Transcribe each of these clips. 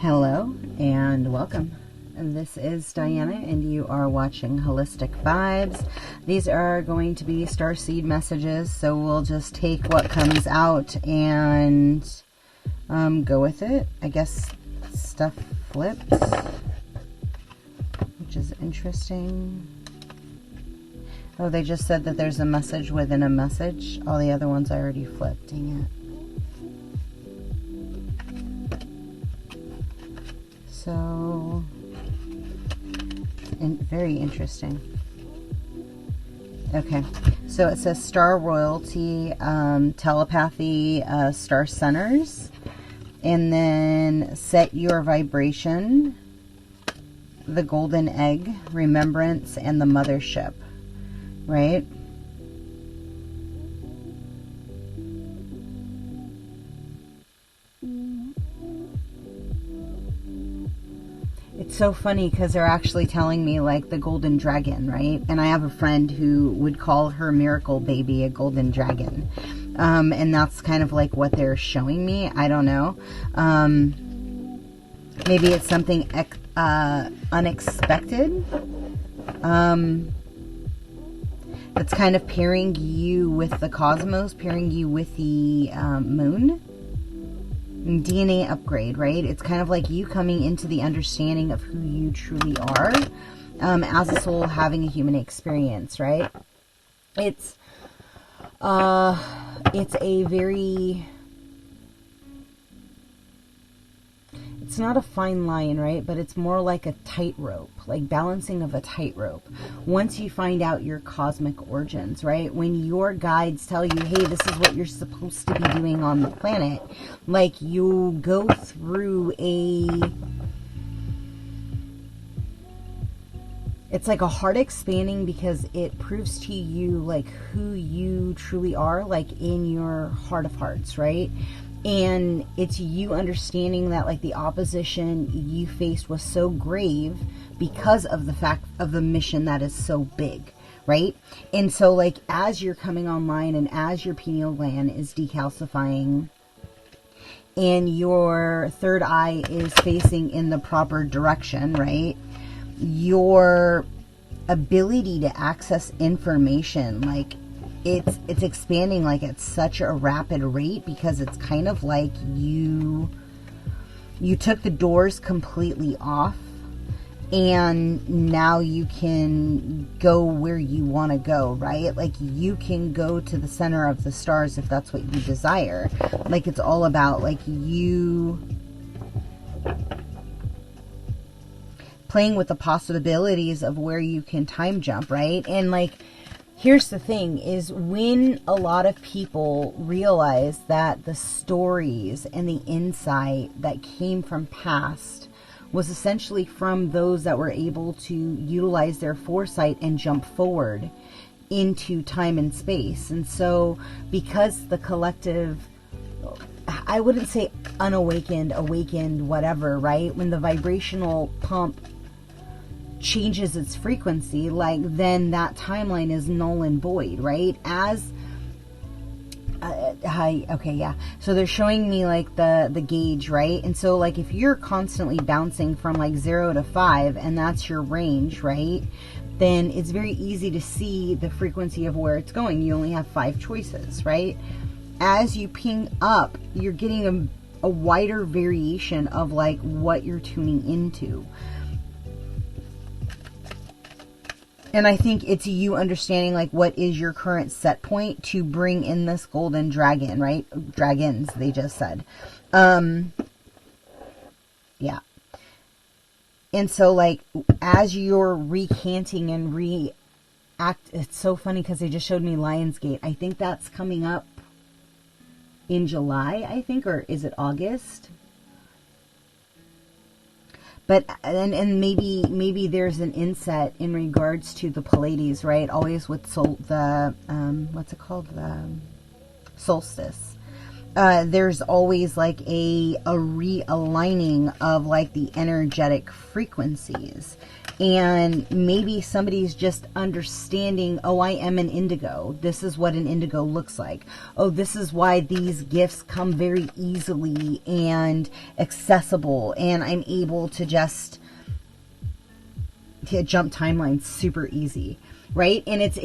Hello and welcome. This is Diana and you are watching Holistic Vibes. These are going to be starseed messages, so we'll just take what comes out and go with it. I guess stuff flipped, which is interesting. Oh, they just said that there's a message within a message. All the other ones I already flipped. Dang it. So, very interesting. Okay, so it says star royalty, telepathy, star centers, and then set your vibration, the golden egg, remembrance, and the mothership, right? It's so funny because they're actually telling me like the golden dragon, right? And I have a friend who would call her miracle baby a golden dragon. And that's kind of like what they're showing me. I don't know. Maybe it's something unexpected. That's kind of pairing you with the cosmos, pairing you with the moon. DNA upgrade, right? It's kind of like you coming into the understanding of who you truly are as a soul having a human experience, right? It's a very, it's not a fine line, right? But it's more like a tightrope, like balancing of a tightrope. Once you find out your cosmic origins, right? When your guides tell you, hey, this is what you're supposed to be doing on the planet, like you go through it's like a heart expanding because it proves to you like who you truly are, like in your heart of hearts, right? And it's you understanding that like the opposition you faced was so grave because of the fact of the mission that is so big, right? And so like as you're coming online and as your pineal gland is decalcifying and your third eye is facing in the proper direction, right? Your ability to access information, like it's expanding like at such a rapid rate because it's kind of like you took the doors completely off and now you can go where you want to go, right? Like you can go to the center of the stars if that's what you desire. Like it's all about like you playing with the possibilities of where you can time jump, right? And like here's the thing is when a lot of people realize that the stories and the insight that came from past was essentially from those that were able to utilize their foresight and jump forward into time and space. And so because the collective, I wouldn't say unawakened, awakened, whatever, right? When the vibrational pump changes its frequency, like then that timeline is null and void, right? As okay, yeah, so they're showing me like the gauge, right? And so like if you're constantly bouncing from like 0 to 5 and that's your range, right, then it's very easy to see the frequency of where it's going. You only have 5 choices, right? As you ping up, you're getting a wider variation of like what you're tuning into. And I think it's you understanding like what is your current set point to bring in this golden dragon, right? Dragons, they just said. Yeah. And so like as you're recanting and it's so funny because they just showed me Lionsgate. I think that's coming up in July, I think, or is it August? But and maybe there's an inset in regards to the Pleiades, right? Always with the what's it called, the solstice. There's always like a realigning of like the energetic frequencies, And maybe somebody's just understanding, oh, I am an indigo. This is what an indigo looks like. Oh, this is why these gifts come very easily and accessible. And I'm able to just jump timelines super easy, right? And it's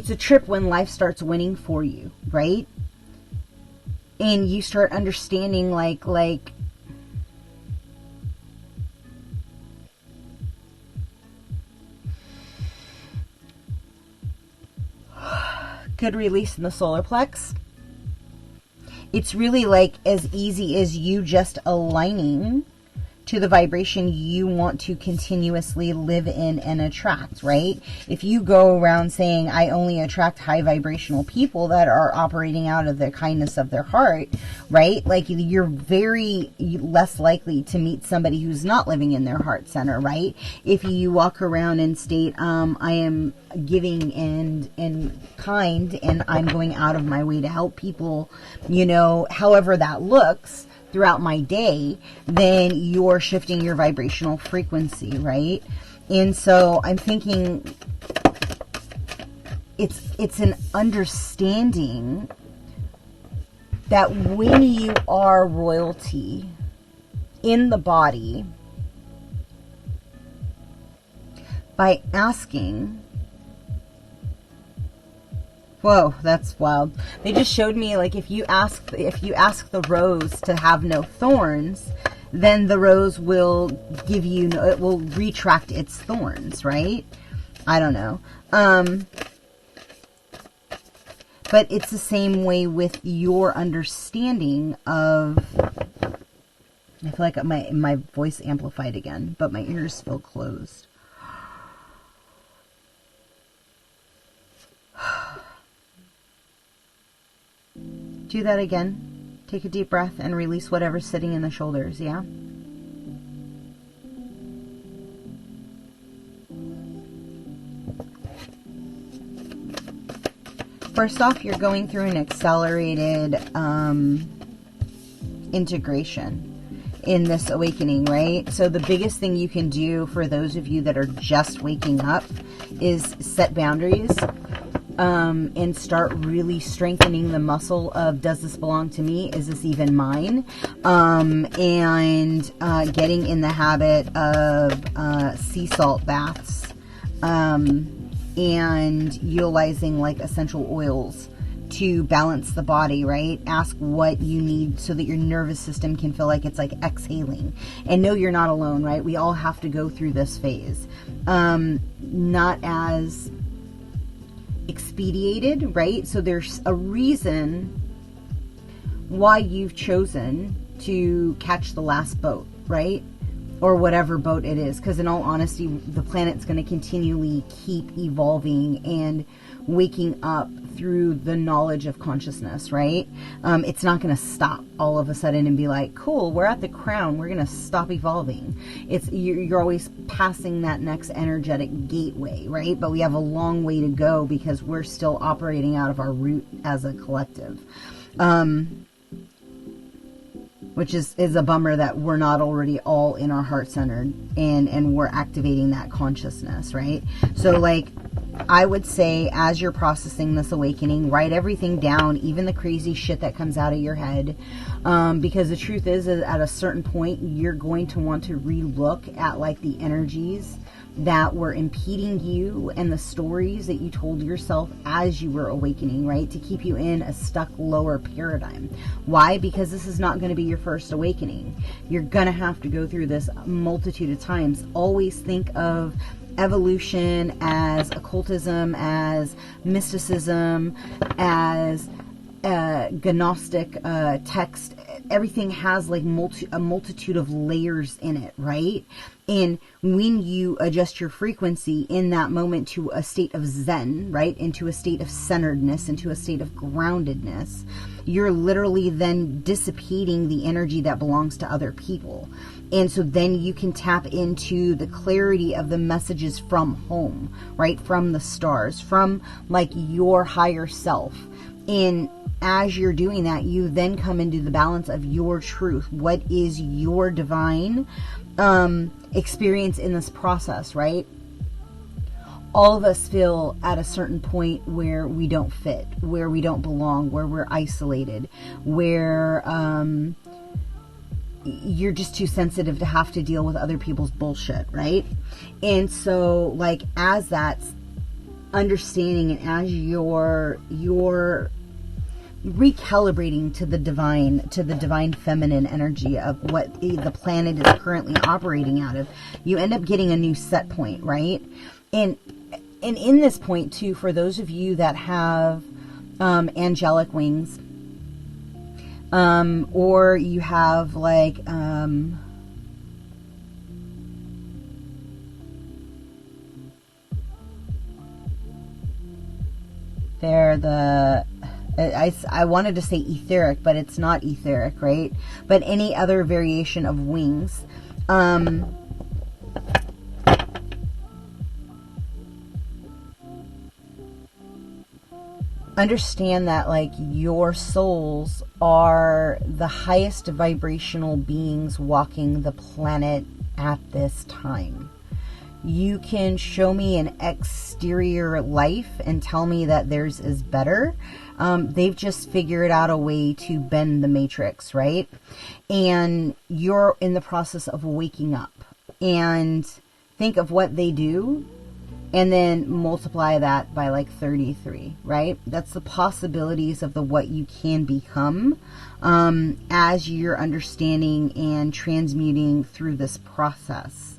a trip when life starts winning for you, right? And you start understanding like, good release in the solar plex. It's really like as easy as you just aligning to the vibration you want to continuously live in and attract, right? If you go around saying, I only attract high vibrational people that are operating out of the kindness of their heart, right? Like you're very less likely to meet somebody who's not living in their heart center, right? If you walk around and state, I am giving and kind, and I'm going out of my way to help people, you know, however that looks throughout my day, then you're shifting your vibrational frequency, right? And so I'm thinking it's an understanding that when you are royalty in the body, by asking, whoa, that's wild. They just showed me, like, if you ask the rose to have no thorns, then the rose will give you, it will retract its thorns, right? I don't know. But it's the same way with your understanding of, I feel like my voice amplified again, but my ears feel closed. Do that again. Take a deep breath and release whatever's sitting in the shoulders, yeah? First off, you're going through an accelerated integration in this awakening, right? So the biggest thing you can do for those of you that are just waking up is set boundaries. And start really strengthening the muscle of, does this belong to me? Is this even mine? And getting in the habit of sea salt baths, and utilizing like essential oils to balance the body, right? Ask what you need so that your nervous system can feel like it's like exhaling. And know you're not alone, right? We all have to go through this phase. Not as expedited, right? So there's a reason why you've chosen to catch the last boat, right? Or whatever boat it is, because in all honesty, the planet's going to continually keep evolving and waking up through the knowledge of consciousness, right? It's not going to stop all of a sudden and be like, cool, we're at the crown, we're going to stop evolving. You're always passing that next energetic gateway, right? But we have a long way to go because we're still operating out of our root as a collective. Which is a bummer that we're not already all in our heart centered and we're activating that consciousness, right? So like, I would say as you're processing this awakening, write everything down, even the crazy shit that comes out of your head. Because the truth is at a certain point, you're going to want to relook at like the energies that were impeding you and the stories that you told yourself as you were awakening, right? To keep you in a stuck lower paradigm. Why? Because this is not going to be your first awakening. You're going to have to go through this a multitude of times. Always think of evolution as occultism, as mysticism, as Gnostic text. Everything has like a multitude of layers in it, right? And when you adjust your frequency in that moment to a state of Zen, right? Into a state of centeredness, into a state of groundedness, you're literally then dissipating the energy that belongs to other people. And so then you can tap into the clarity of the messages from home, right? From the stars, from like your higher self. And as you're doing that, you then come into the balance of your truth. What is your divine experience in this process, right? All of us feel at a certain point where we don't fit, where we don't belong, where we're isolated, where you're just too sensitive to have to deal with other people's bullshit, right? And so, like, as that's understanding and as you're recalibrating to the divine feminine energy of what the planet is currently operating out of, you end up getting a new set point, right? And in this point too, for those of you that have angelic wings, or you have like I wanted to say etheric, but it's not etheric, right? But any other variation of wings. Understand that, like, your souls are the highest vibrational beings walking the planet at this time. You can show me an exterior life and tell me that theirs is better. They've just figured out a way to bend the matrix, right? And you're in the process of waking up. And think of what they do and then multiply that by like 33, right? That's the possibilities of what you can become as you're understanding and transmuting through this process.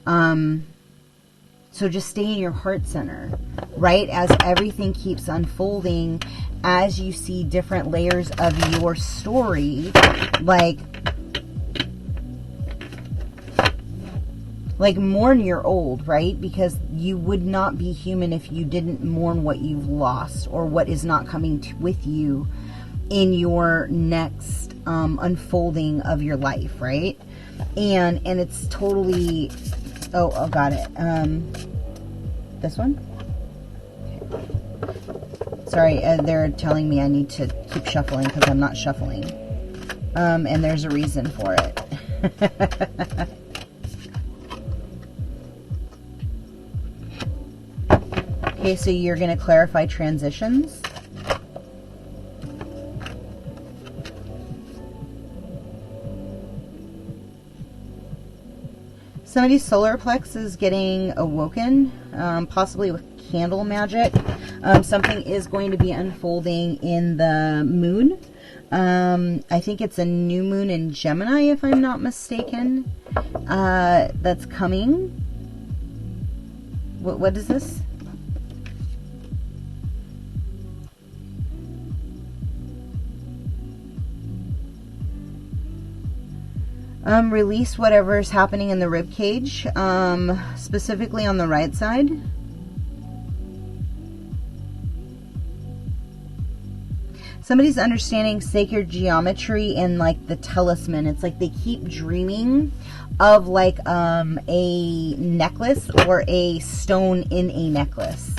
So just stay in your heart center, right? As everything keeps unfolding, as you see different layers of your story, like mourn your old, right? Because you would not be human if you didn't mourn what you've lost or what is not coming with you in your next unfolding of your life, right? And it's totally... Oh, got it. This one? Okay. Sorry, they're telling me I need to keep shuffling because I'm not shuffling. And there's a reason for it. Okay, so you're going to clarify transitions. Somebody's solar plex is getting awoken, possibly with candle magic. Something is going to be unfolding in the moon. I think it's a new moon in Gemini, if I'm not mistaken. That's coming. What is this? Release whatever's happening in the rib cage, specifically on the right side. Somebody's understanding sacred geometry and like the talisman. It's like they keep dreaming of like a necklace or a stone in a necklace.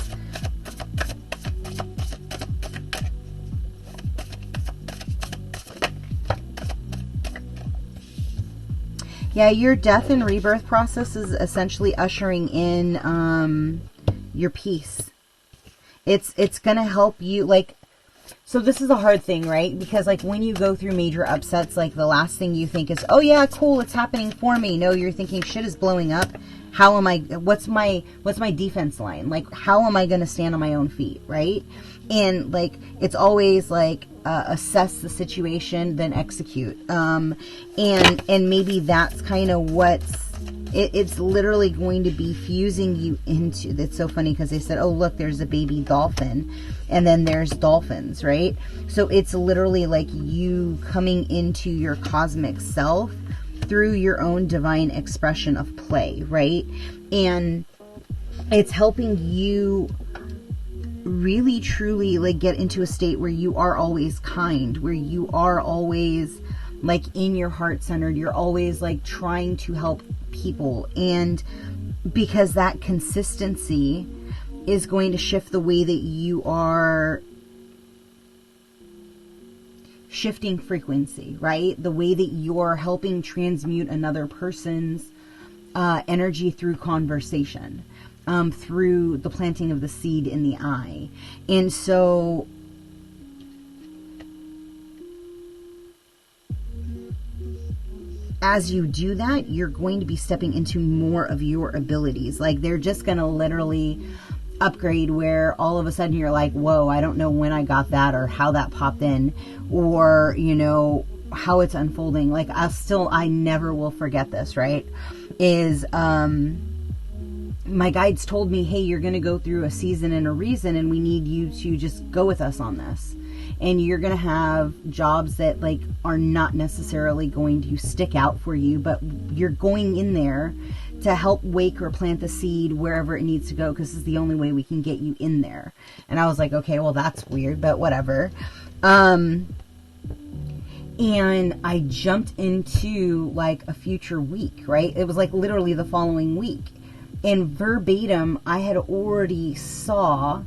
Yeah, your death and rebirth process is essentially ushering in your peace. It's going to help you, like, so this is a hard thing, right? Because, like, when you go through major upsets, like, the last thing you think is, oh, yeah, cool, it's happening for me. No, you're thinking, shit is blowing up. How am I, what's my defense line? Like, how am I going to stand on my own feet, right? And, like, it's always, like, assess the situation, then execute. And maybe that's kind of it's literally going to be fusing you into. That's so funny because they said, oh, look, there's a baby dolphin. And then there's dolphins, right? So it's literally like you coming into your cosmic self through your own divine expression of play, right? And it's helping you really truly like get into a state where you are always kind, where you are always like in your heart centered, you're always like trying to help people. And because that consistency is going to shift the way that you are shifting frequency, right? The way that you're helping transmute another person's energy through conversation, through the planting of the seed in the eye. And so as you do that, you're going to be stepping into more of your abilities. Like, they're just going to literally upgrade where all of a sudden you're like, whoa, I don't know when I got that or how that popped in, or, you know, how it's unfolding. Like, I never will forget this, right? Is, my guides told me, hey, you're going to go through a season and a reason, and we need you to just go with us on this. And you're going to have jobs that, like, are not necessarily going to stick out for you, but you're going in there to help wake or plant the seed wherever it needs to go, because it's the only way we can get you in there. And I was like, okay, well, that's weird, but whatever. And I jumped into, like, a future week, right? It was, like, literally the following week. And verbatim, I had already saw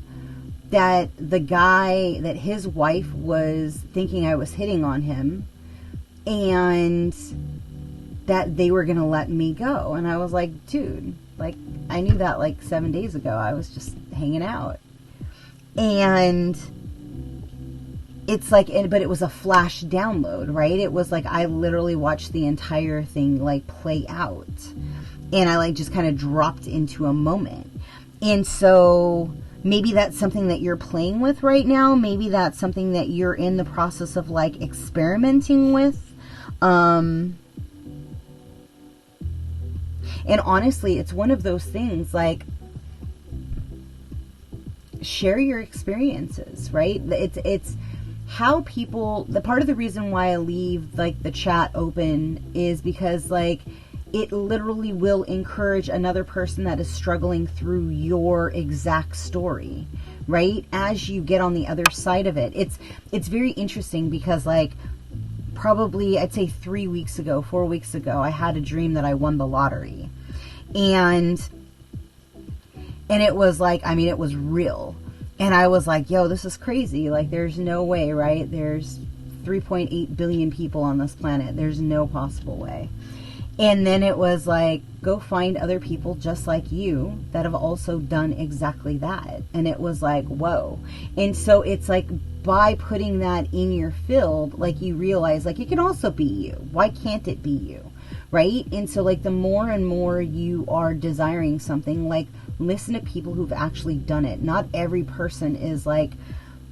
that the guy, that his wife was thinking I was hitting on him, and that they were going to let me go. And I was like, dude, like, I knew that like 7 days ago. I was just hanging out. And it's like, but it was a flash download, right? It was like, I literally watched the entire thing like play out. And I like just kind of dropped into a moment. And so maybe that's something that you're playing with right now. Maybe that's something that you're in the process of like experimenting with. And honestly, it's one of those things, like, share your experiences, right? It's how people, the part of the reason why I leave like the chat open is because like it literally will encourage another person that is struggling through your exact story, right? As you get on the other side of it. It's very interesting because like probably I'd say 4 weeks ago, I had a dream that I won the lottery. And it was like, I mean, it was real. And I was like, yo, this is crazy. Like, there's no way, right? There's 3.8 billion people on this planet. There's no possible way. And then it was like, go find other people just like you that have also done exactly that. And it was like, whoa. And so it's like, by putting that in your field, like you realize like it can also be you. Why can't it be you? Right? And so like the more and more you are desiring something, like listen to people who've actually done it. Not every person is like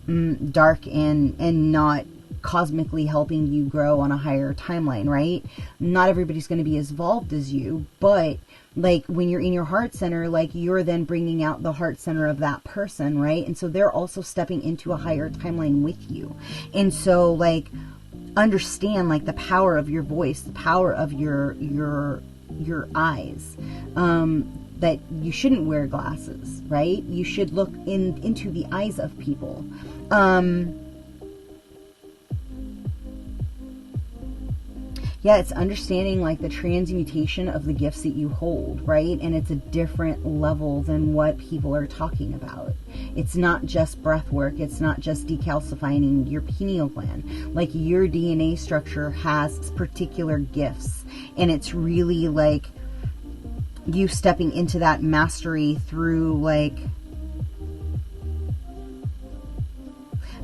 dark and not cosmically helping you grow on a higher timeline, right? Not everybody's going to be as evolved as you, but like when you're in your heart center, like you're then bringing out the heart center of that person, right? And so they're also stepping into a higher timeline with you. And so like understand like the power of your voice, the power of your eyes, that you shouldn't wear glasses, right? You should look into the eyes of people. Yeah, it's understanding like the transmutation of the gifts that you hold, right? And it's a different level than what people are talking about. It's not just breath work. It's not just decalcifying your pineal gland. Like your DNA structure has particular gifts, and it's really like you stepping into that mastery through like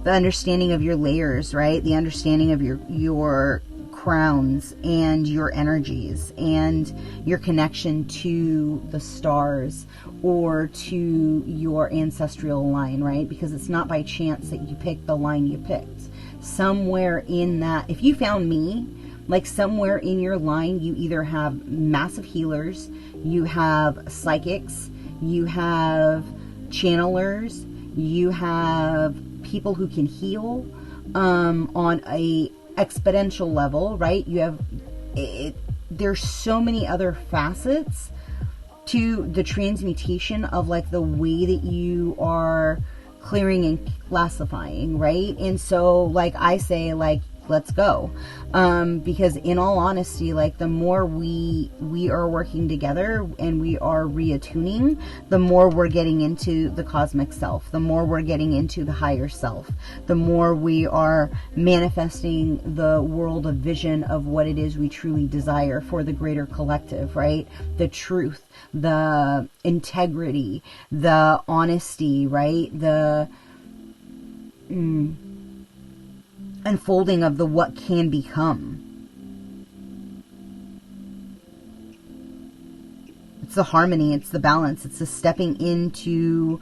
the understanding of your layers, right? The understanding of your crowns and your energies and your connection to the stars or to your ancestral line, right? Because it's not by chance that you picked the line you picked. Somewhere in that, if you found me, like somewhere in your line, you either have massive healers, you have psychics, you have channelers, you have people who can heal on a exponential level, right? You have there's so many other facets to the transmutation of like the way that you are clearing and classifying, right? And so like I say, like let's go. Because in all honesty, like, the more we are working together and we are reattuning, the more we're getting into the cosmic self, the more we're getting into the higher self, the more we are manifesting the world of vision of what it is we truly desire for the greater collective, right? The truth, the integrity, the honesty, right? The unfolding of the what can become. It's the harmony, it's the balance, it's the stepping into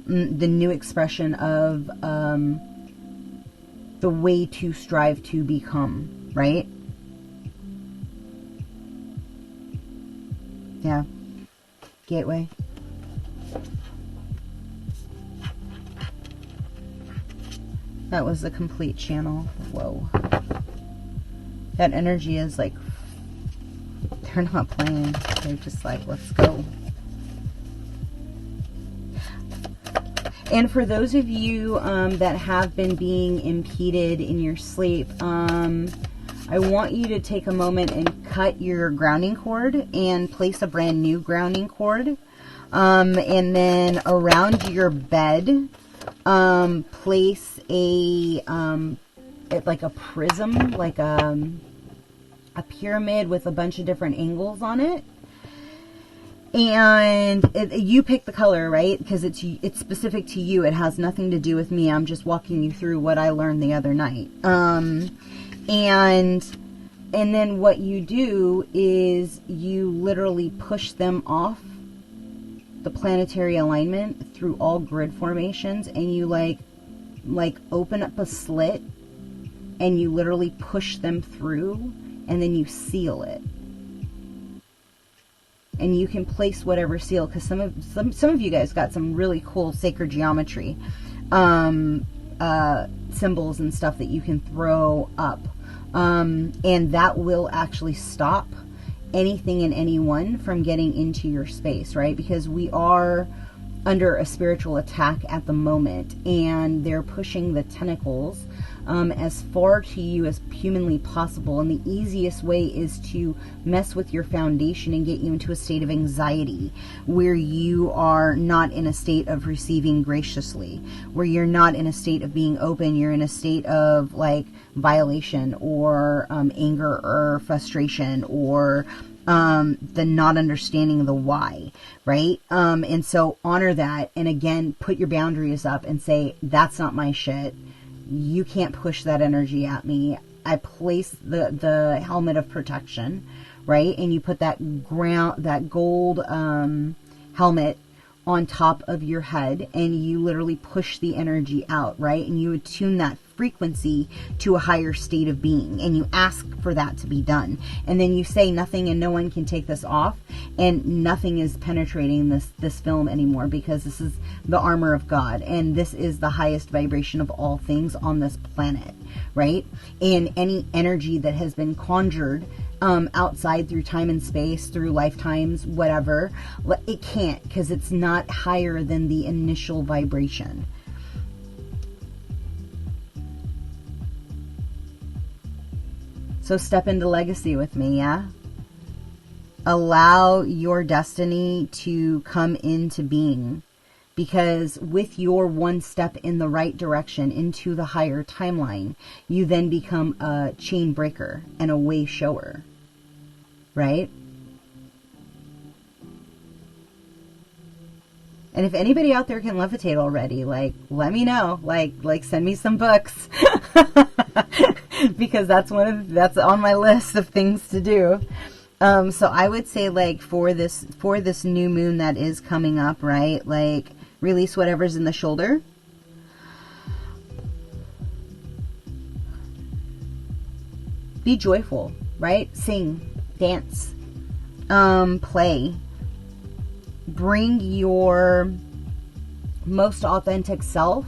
the new expression of the way to strive to become, right? Yeah. Gateway. That was the complete channel. Whoa. That energy is like, they're not playing. They're just like, let's go. And for those of you that have been being impeded in your sleep, I want you to take a moment and cut your grounding cord and place a brand new grounding cord. And then around your bed, place like a prism, like a pyramid with a bunch of different angles on it. And you pick the color, right? Because it's specific to you. It has nothing to do with me. I'm just walking you through what I learned the other night. And then what you do is you literally push them off the planetary alignment through all grid formations, and you like open up a slit and you literally push them through, and then you seal it. And you can place whatever seal, because some of you guys got some really cool sacred geometry symbols and stuff that you can throw up, and that will actually stop anything and anyone from getting into your space, right? Because we are under a spiritual attack at the moment, and they're pushing the tentacles as far to you as humanly possible. And the easiest way is to mess with your foundation and get you into a state of anxiety, where you are not in a state of receiving graciously, where you're not in a state of being open. You're in a state of like violation or anger or frustration, or the not understanding the why, right? And so honor that, and again, put your boundaries up and say, that's not my shit. You can't push that energy at me. I place the helmet of protection, right? And you put that gold helmet on top of your head, and you literally push the energy out, right? And you attune that frequency to a higher state of being, and you ask for that to be done. And then you say, nothing and no one can take this off, and nothing is penetrating this film anymore, because this is the armor of God, and this is the highest vibration of all things on this planet, right? And any energy that has been conjured outside through time and space, through lifetimes, whatever, it can't, because it's not higher than the initial vibration. So step into legacy with me, yeah? Allow your destiny to come into being, because with your one step in the right direction into the higher timeline, you then become a chain breaker and a way shower, right? And if anybody out there can levitate already, like, let me know. Like send me some books. Because that's on my list of things to do. So I would say, like, for this new moon that is coming up, right? Like, release whatever's in the shoulder. Be joyful, right? Sing, dance, play. Bring your most authentic self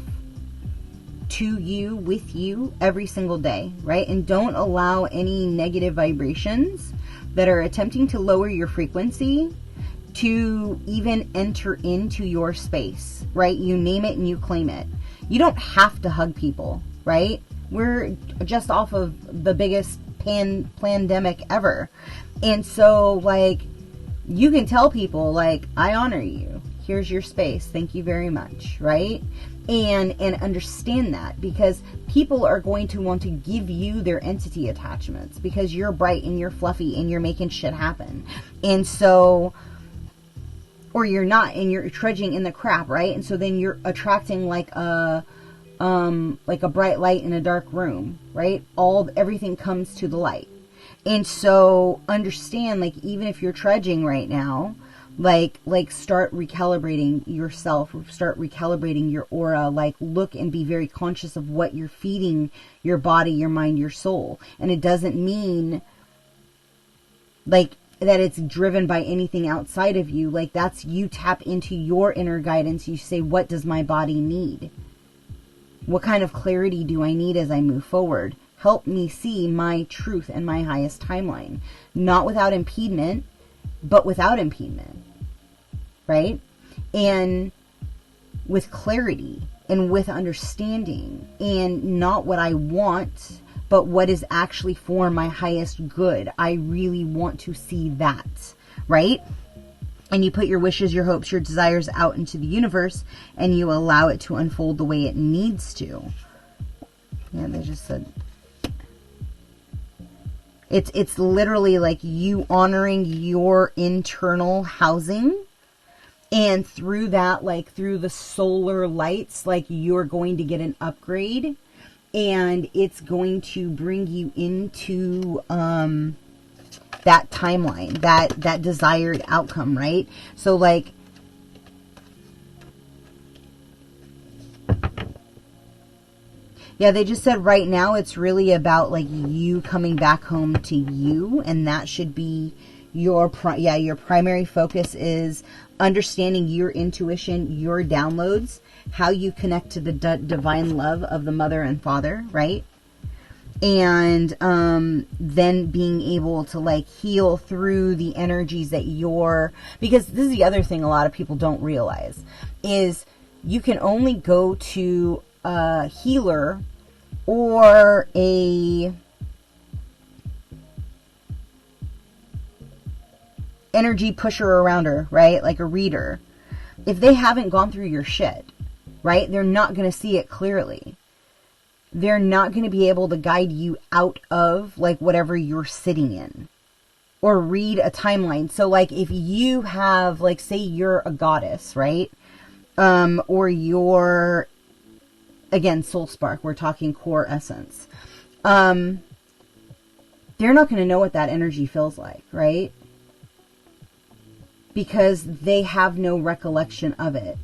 to you, with you, every single day, right? And don't allow any negative vibrations that are attempting to lower your frequency to even enter into your space, right? You name it and you claim it. You don't have to hug people, right? We're just off of the biggest pandemic ever. And so, like, you can tell people, like, I honor you. Here's your space. Thank you very much, right? And understand that, because people are going to want to give you their entity attachments because you're bright and you're fluffy and you're making shit happen. And so, or you're not, and you're trudging in the crap, right? And so then you're attracting like a bright light in a dark room, right? Everything comes to the light. And so understand, like, even if you're trudging right now, like start recalibrating yourself, start recalibrating your aura, like look and be very conscious of what you're feeding your body, your mind, your soul. And it doesn't mean like that it's driven by anything outside of you. Like, that's, you tap into your inner guidance. You say, what does my body need? What kind of clarity do I need as I move forward? Help me see my truth and my highest timeline. Not without impediment, but without impediment, right? And with clarity and with understanding, and not what I want, but what is actually for my highest good. I really want to see that, right? And you put your wishes, your hopes, your desires out into the universe, and you allow it to unfold the way it needs to. Yeah, they just said... It's literally like you honoring your internal housing, and through that, like through the solar lights, like you're going to get an upgrade, and it's going to bring you into that timeline, that desired outcome, right? So like, yeah, they just said right now it's really about like you coming back home to you, and that should be your primary focus is understanding your intuition, your downloads, how you connect to the divine love of the mother and father, right? And then being able to like heal through the energies that because this is the other thing a lot of people don't realize, is you can only go to a healer or a energy pusher around her, right? Like a reader. If they haven't gone through your shit, right? They're not going to see it clearly. They're not going to be able to guide you out of like whatever you're sitting in, or read a timeline. So like if you have, like, say you're a goddess, right? Or you're, again, soul spark, we're talking core essence. They're not going to know what that energy feels like, right? Because they have no recollection of it.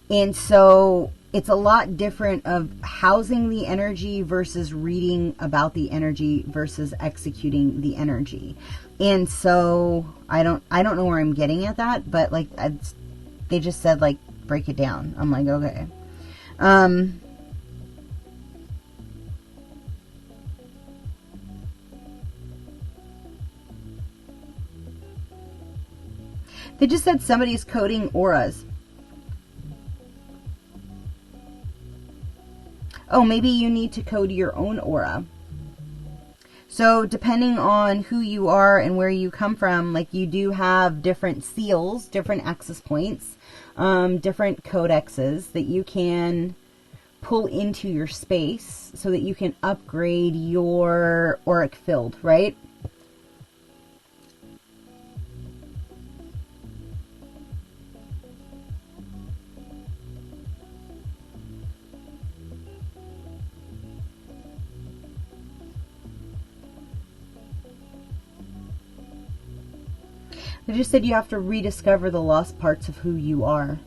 And so it's a lot different of housing the energy versus reading about the energy versus executing the energy. And so I don't know where I'm getting at that, but like they just said, like, break it down. I'm like, okay. They just said somebody's coding auras. Oh, maybe you need to code your own aura. So depending on who you are and where you come from, like, you do have different seals, different access points, different codexes that you can pull into your space so that you can upgrade your auric field, right? I just said you have to rediscover the lost parts of who you are,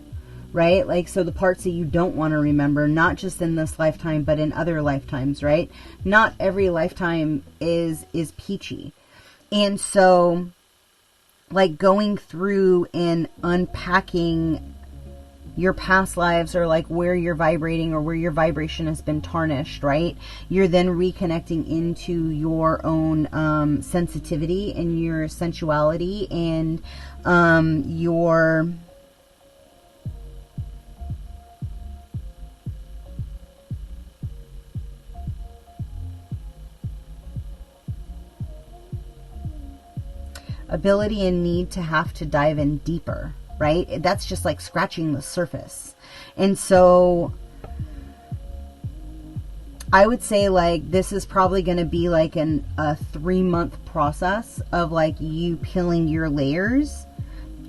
right? Like, so the parts that you don't want to remember, not just in this lifetime, but in other lifetimes, right? Not every lifetime is peachy. And so, like, going through and unpacking your past lives, or like where you're vibrating or where your vibration has been tarnished, right? You're then reconnecting into your own sensitivity and your sensuality and your ability and need to have to dive in deeper, right? That's just like scratching the surface. And so I would say like this is probably going to be like a 3-month process of like you peeling your layers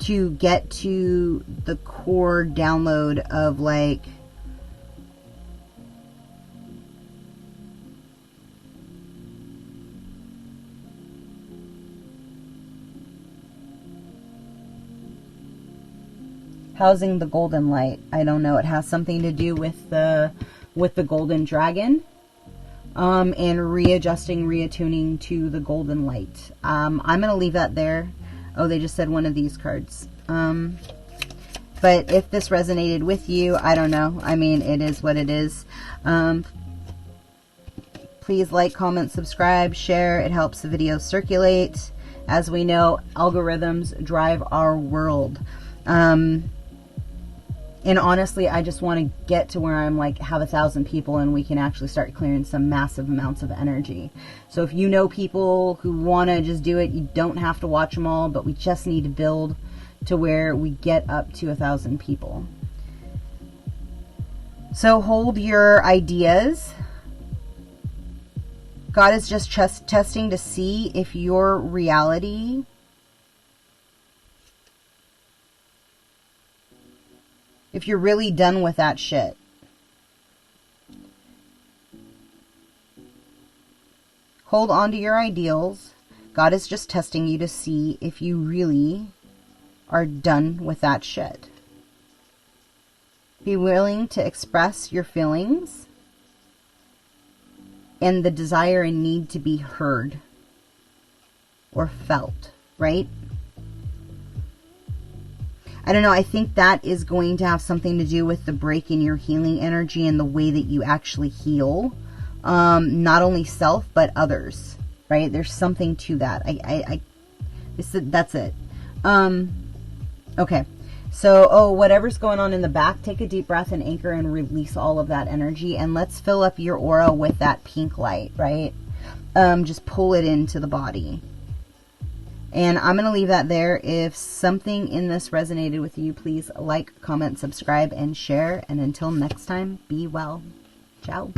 to get to the core download of like housing the golden light. I don't know. It has something to do with the golden dragon. And readjusting, reattuning to the golden light. I'm going to leave that there. Oh, they just said one of these cards. But if this resonated with you, I don't know. I mean, it is what it is. Please like, comment, subscribe, share. It helps the video circulate. As we know, algorithms drive our world. And honestly, I just want to get to where I'm like, have 1,000 people and we can actually start clearing some massive amounts of energy. So if you know people who want to just do it, you don't have to watch them all, but we just need to build to where we get up to 1,000 people. So hold your ideas. God is just testing to see if your reality if you're really done with that shit. Hold on to your ideals. God is just testing you to see if you really are done with that shit. Be willing to express your feelings and the desire and need to be heard or felt, right? I don't know, I think that is going to have something to do with the break in your healing energy and the way that you actually heal. Not only self, but others, right? There's something to that. That's it. Okay. So, whatever's going on in the back, take a deep breath and anchor and release all of that energy. And let's fill up your aura with that pink light, right? Just pull it into the body. And I'm going to leave that there. If something in this resonated with you, please like, comment, subscribe, and share. And until next time, be well. Ciao.